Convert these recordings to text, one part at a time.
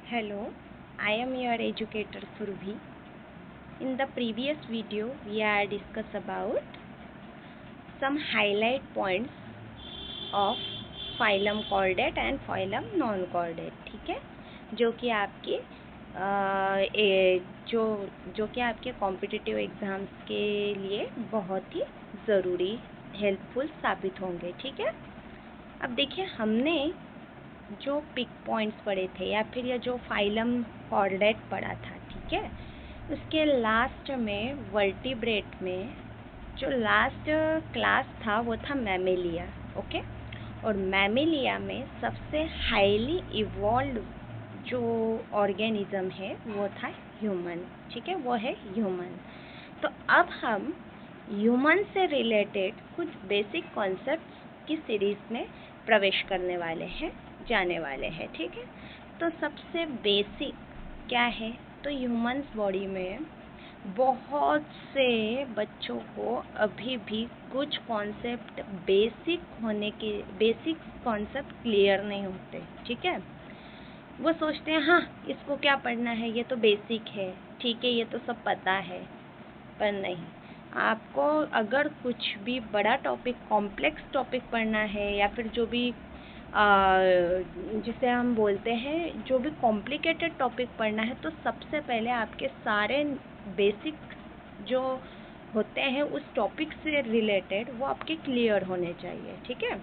Hello, I am your educator Surabhi. In the previous video, we are discuss about some highlight points of phylum chordate and phylum non-chordate. ठीक है, जो कि आपके जो कि आपके कॉम्पिटिटिव एग्ज़ाम्स के लिए बहुत ही ज़रूरी हेल्पफुल साबित होंगे. ठीक है, अब देखिए हमने जो पिक पॉइंट्स पढ़े थे या फिर ये जो फाइलम कॉर्डेट पढ़ा था, ठीक है, उसके लास्ट में वर्टिब्रेट में जो लास्ट क्लास था वो था मैमेलिया. ओके, और मैमेलिया में सबसे हाईली इवॉल्व जो ऑर्गेनिज्म है वो था ह्यूमन. ठीक है, वो है ह्यूमन. तो अब हम ह्यूमन से रिलेटेड कुछ बेसिक कॉन्सेप्ट्स की सीरीज़ में प्रवेश करने वाले हैं, जाने वाले हैं. ठीक है, तो सबसे बेसिक क्या है, तो ह्यूमन्स बॉडी में बहुत से बच्चों को अभी भी कुछ कॉन्सेप्ट बेसिक कॉन्सेप्ट क्लियर नहीं होते. ठीक है, वो सोचते हैं हाँ इसको क्या पढ़ना है, ये तो बेसिक है, ठीक है, ये तो सब पता है. पर नहीं, आपको अगर कुछ भी बड़ा टॉपिक, कॉम्प्लेक्स टॉपिक पढ़ना है या फिर जो भी जिसे हम बोलते हैं जो भी कॉम्प्लिकेटेड टॉपिक पढ़ना है, तो सबसे पहले आपके सारे बेसिक जो होते हैं उस टॉपिक से रिलेटेड वो आपके क्लियर होने चाहिए. ठीक है,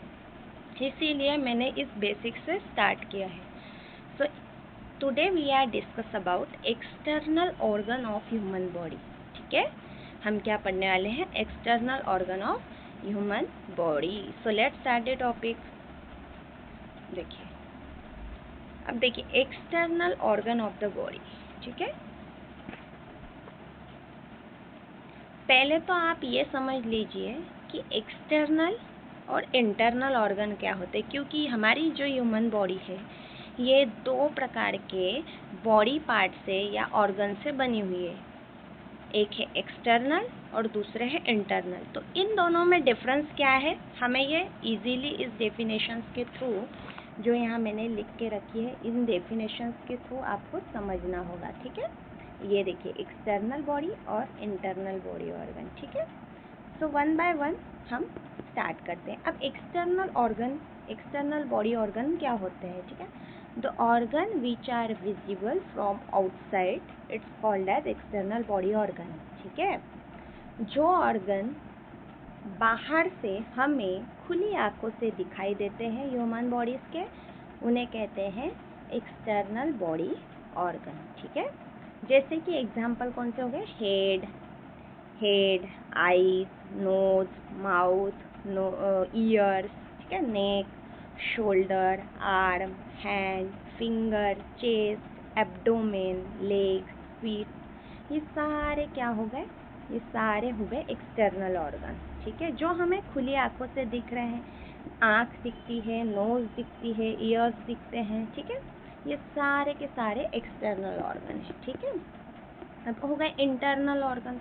इसीलिए मैंने इस बेसिक से स्टार्ट किया है. So today we are discuss about external organ of human body. ठीक है, हम क्या पढ़ने वाले हैं, external organ of human body. So let's start the topic. देखिए, अब देखिए external organ of the body. ठीक है, पहले तो आप ये समझ लीजिए कि एक्सटर्नल और इंटरनल ऑर्गन क्या होते हैं, क्योंकि हमारी जो ह्यूमन बॉडी है ये दो प्रकार के बॉडी पार्ट से या ऑर्गन से बनी हुई है. एक है एक्सटर्नल और दूसरे है इंटरनल. तो इन दोनों में डिफरेंस क्या है, हमें ये इजीली इस डेफिनेशंस के थ्रू जो यहाँ मैंने लिख के रखी है, इन डेफिनेशंस के थ्रू आपको समझना होगा. ठीक है, ये देखिए एक्सटर्नल बॉडी और इंटरनल बॉडी ऑर्गन. ठीक है, सो वन बाय वन हम स्टार्ट करते हैं. अब external organ, external body organ क्या होते हैं. ठीक है, the organ which are visible from outside it's called as external body organ. ठीक है, जो ऑर्गन बाहर से हमें खुली आंखों से दिखाई देते हैं ह्यूमन बॉडीज़ के, उन्हें कहते हैं एक्सटर्नल बॉडी ऑर्गन. ठीक है, जैसे कि एग्जांपल कौन से हो गए, head, eyes, nose, mouth, ears. ठीक है, neck, shoulder, arm, hand, finger, chest, abdomen, legs, feet. ये सारे क्या हो गए, ये सारे हो गए एक्सटर्नल ऑर्गन. ठीक है, जो हमें खुली आंखों से दिख रहे हैं, आँख दिखती है, नोज दिखती है, ईयर्स दिखते हैं. ठीक है, ये सारे के सारे एक्सटर्नल ऑर्गन है. ठीक है, अब हो गए इंटरनल ऑर्गन.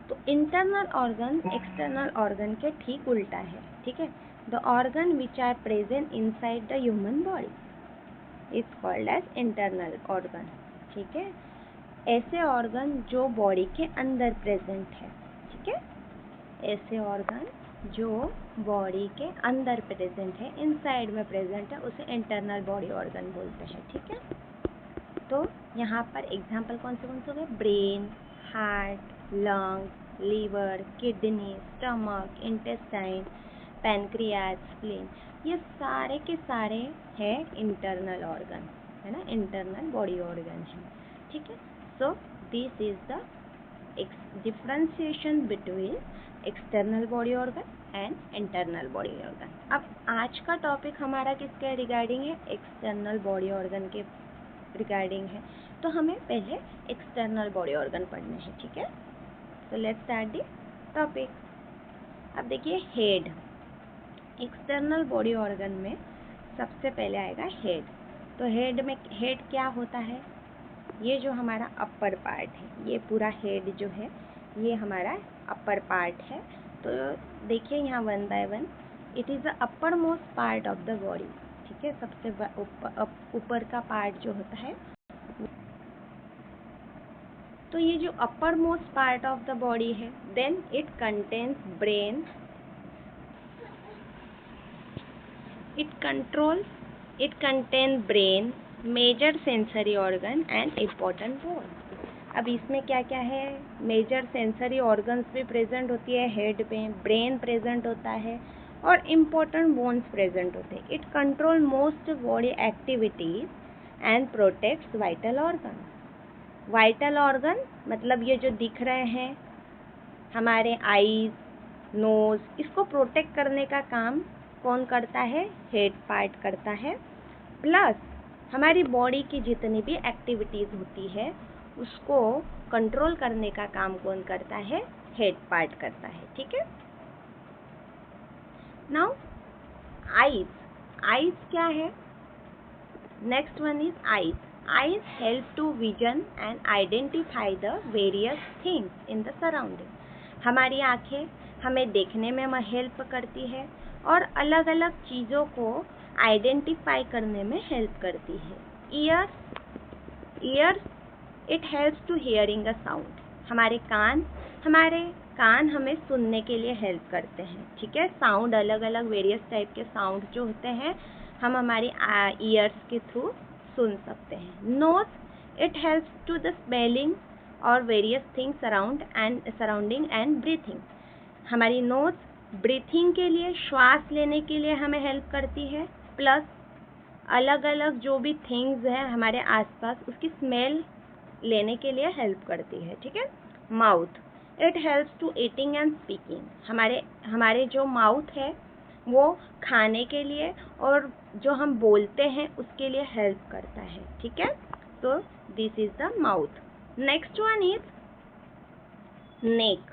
तो इंटरनल ऑर्गन एक्सटर्नल ऑर्गन के ठीक उल्टा है. ठीक है, the organ which are present inside the human body is called as internal organ. ठीक है, ऐसे ऑर्गन जो बॉडी के अंदर प्रेजेंट है. ठीक है, ऐसे ऑर्गन जो बॉडी के अंदर प्रेजेंट है, इनसाइड में प्रेजेंट है, उसे इंटरनल बॉडी ऑर्गन बोलते हैं. ठीक है, तो यहाँ पर एग्जांपल कौन से हो गए, brain, heart, lungs, liver, kidney, stomach, intestine, pancreas, spleen. ये सारे के सारे हैं इंटरनल ऑर्गन, है ना, इंटरनल बॉडी ऑर्गन है. ठीक है, so this is the differentiation between external body organ and internal body organ. अब आज का टॉपिक हमारा किसके रिगार्डिंग है, एक्सटर्नल बॉडी ऑर्गन के रिगार्डिंग है. तो हमें पहले एक्सटर्नल बॉडी ऑर्गन पढ़ने हैं. ठीक है, तो लेट्स स्टार्ट द टॉपिक. अब देखिए हेड, एक्सटर्नल बॉडी ऑर्गन में सबसे पहले आएगा हेड. तो हेड क्या होता है, ये जो हमारा अपर पार्ट है, ये पूरा हेड जो है ये हमारा अपर पार्ट है. तो देखिए यहाँ one by one, it is the upper most part of the body. ठीक है, सबसे ऊपर का पार्ट जो होता है तो ये जो uppermost part of the body है, then it contains brain, it contains brain, major sensory organ and important bone. अब इसमें क्या क्या है, मेजर सेंसरी ऑर्गन्स भी प्रेजेंट होती है हेड में, ब्रेन प्रेजेंट होता है और इम्पोर्टेंट बोन्स प्रेजेंट होते हैं। It control most body activities and protects vital organ. Vital organ मतलब ये जो दिख रहे हैं हमारे आईज, नोज, इसको प्रोटेक्ट करने का काम कौन करता है, हेड पार्ट करता है। प्लस हमारी बॉडी की जितनी भी एक्टिविटीज होती है उसको कंट्रोल करने का काम कौन करता है, हेड पार्ट करता है। ठीक है। नाउ आईज, आईज क्या है, next one is eyes. Eyes help to vision and identify the various things in the surrounding. हमारी आंखें हमें देखने में हेल्प करती है और अलग अलग चीज़ों को आइडेंटिफाई करने में हेल्प करती है। Ears it helps to hearing a sound. हमारे कान हमें सुनने के लिए हेल्प करते हैं। ठीक है, साउंड अलग अलग वेरियस टाइप के साउंड जो होते हैं हम हमारी ईयर्स के थ्रू सुन सकते हैं। Nose it helps to the smelling और various things surrounding and breathing. हमारी नोज ब्रीथिंग के लिए, श्वास लेने के लिए हमें हेल्प करती है, प्लस अलग अलग जो भी थिंग्स है हमारे आसपास उसकी स्मेल लेने के लिए हेल्प करती है। ठीक है। Mouth it helps to eating and speaking. हमारे जो माउथ है वो खाने के लिए और जो हम बोलते हैं उसके लिए हेल्प करता है। ठीक है, तो this is the mouth. Next one is neck.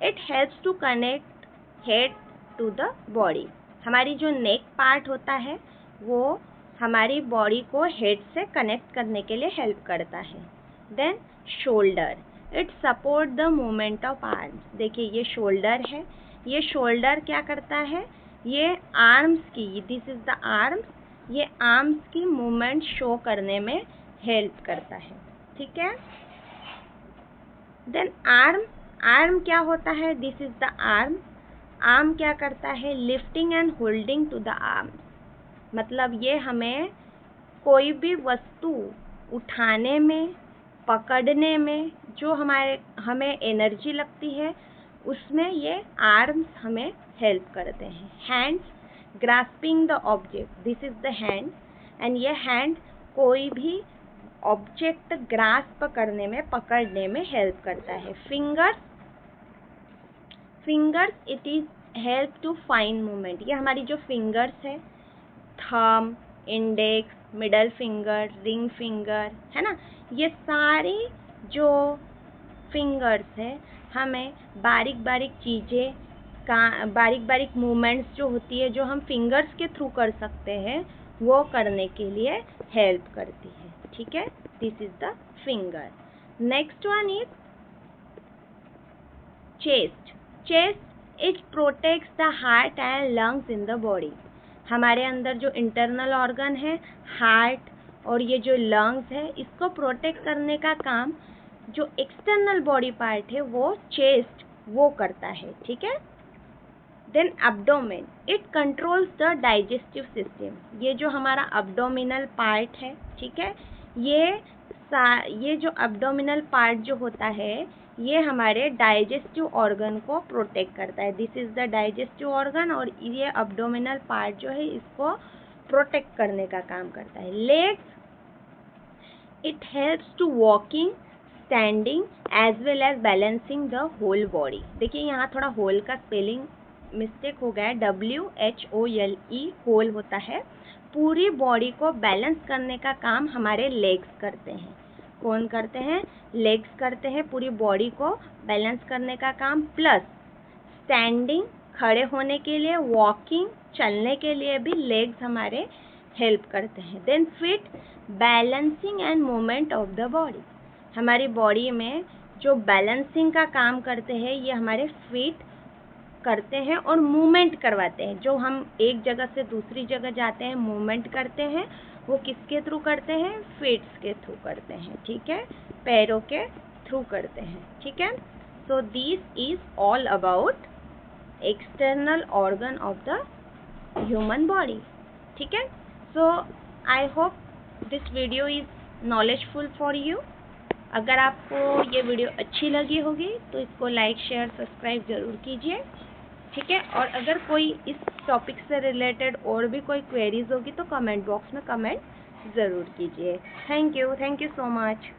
It helps to connect head to the body. हमारी जो नेक पार्ट होता है वो हमारी बॉडी को हेड से कनेक्ट करने के लिए हेल्प करता है। Then shoulder it support the movement of arms. देखिए ये शोल्डर है, ये शोल्डर क्या करता है, ये आर्म्स की, दिस इज द आर्म्स, ये आर्म्स की मूवमेंट शो करने में हेल्प करता है। ठीक है। देन आर्म क्या होता है, दिस इज द आर्म क्या करता है, lifting and holding to the arms. मतलब ये हमें कोई भी वस्तु उठाने में, पकड़ने में जो हमें एनर्जी लगती है उसमें ये आर्म्स हमें हेल्प करते हैं। Hands grasping the object, this is the hand, and ये हैंड कोई भी ऑब्जेक्ट ग्रास्प करने में, पकड़ने में हेल्प करता है। Fingers it is help to fine movement. ये हमारी जो फिंगर्स है, thumb, index, middle finger, ring finger, है ना, ये सारी जो फिंगर्स है हमें बारीक बारीक चीज़ें का, बारीक बारीक मूवमेंट्स जो होती है जो हम फिंगर्स के थ्रू कर सकते हैं वो करने के लिए हेल्प करती है। ठीक है, this is the finger. Next one is chest it protects the heart and lungs in the body. हमारे अंदर जो इंटरनल ऑर्गन है, हार्ट और ये जो लंग्स है, इसको प्रोटेक्ट करने का काम जो एक्सटर्नल बॉडी पार्ट है वो चेस्ट वो करता है। ठीक है। Then abdomen it controls the digestive system. ये जो हमारा एब्डोमिनल पार्ट है, ठीक है, ये जो एब्डोमिनल पार्ट जो होता है ये हमारे डाइजेस्टिव ऑर्गन को प्रोटेक्ट करता है। This is the digestive organ और ये एब्डोमिनल पार्ट जो है इसको प्रोटेक्ट करने का काम करता है। Legs it helps to walking, standing as well as balancing the whole body. देखिए यहाँ थोड़ा होल का स्पेलिंग मिस्टेक हो गया है, WHOLE होल होता है। पूरी बॉडी को बैलेंस करने का काम हमारे लेग्स करते हैं। कौन करते हैं, लेग्स करते हैं पूरी बॉडी को बैलेंस करने का काम, प्लस स्टैंडिंग खड़े होने के लिए, वॉकिंग चलने के लिए भी लेग्स हमारे हेल्प करते हैं। Then feet balancing and movement of the body. हमारी बॉडी में जो बैलेंसिंग का काम करते हैं ये हमारे फीट करते हैं और मूवमेंट करवाते हैं। जो हम एक जगह से दूसरी जगह जाते हैं, मूवमेंट करते हैं, वो किसके थ्रू करते हैं, फीट्स के थ्रू करते हैं। ठीक है, पैरों के थ्रू करते हैं, ठीक है। So this is all about external organ of the human body, ठीक है। So I hope this video is knowledgeful for you. अगर आपको ये वीडियो अच्छी लगी होगी तो इसको लाइक शेयर सब्सक्राइब ज़रूर कीजिए, ठीक है। और अगर कोई इस टॉपिक से रिलेटेड और भी कोई क्वेरीज होगी तो कमेंट बॉक्स में कमेंट ज़रूर कीजिए। Thank you so much.